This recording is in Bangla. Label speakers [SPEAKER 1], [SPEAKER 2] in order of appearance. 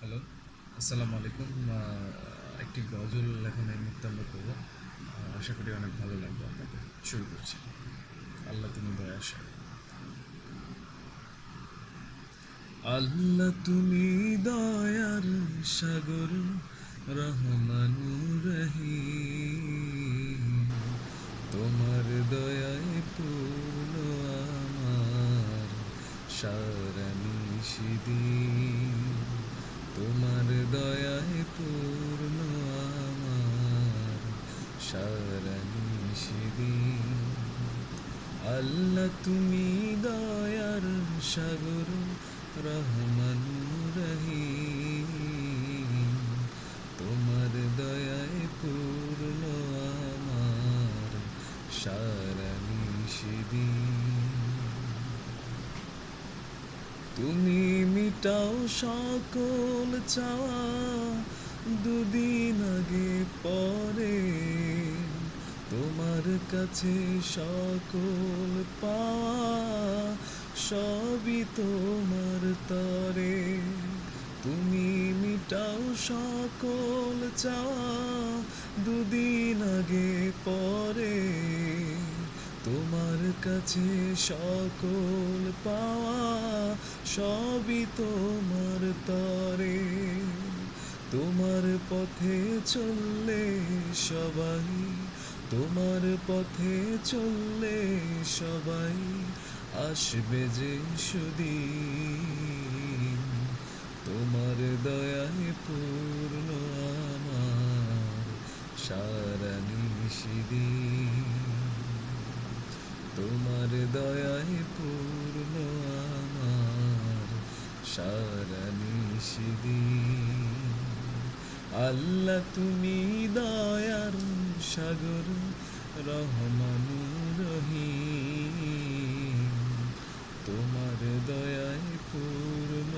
[SPEAKER 1] হ্যালো, আসসালামু আলাইকুম। একটি গজল এখন এই মুহূর্তে আমরা করবো। আশা করি অনেক ভালো লাগবে আপনাদের। শুরু করছি। আল্লাহ তুমি দয়ার সাগর। আল্লাহ তুমি দয়ার সাগর, রহমানুর রহিম। তোমার দয়ায় পূর্ণ আমার সারা নিশিদিন। তোমার দয়ায় পূর্ণ আমার সারা নিশিদিন। আল্লাহ তুমি দয়ার সাগর, রহমানুর রহিম। তোমার দয়ায় পূর্ণ আমার সারা নিশিদিন। তুমি মিটাও সকল চাওয়া, দুদিন আগে পরে তোমার কাছে সকল পাওয়া, সবই তোমার তরে। তুমি মিটাও সকল চাওয়া, দুদিন আগে পরে তোমার কাছে সকল পাওয়া, সবই তোমার তরে। তোমার পথে চললে সবাই, তোমার পথে চললে সবাই আসবে যে সুদিন। তোমার দয়ায় পূর্ণ আমার সারা নিশিদিন। তোমার দয়ায় পূর্ণ আমার সারা নিশিদিন। আল্লাহ তুমি দয়ার সাগর, রহমানুর রহিম। তোমার দয়ায় পূর্ণ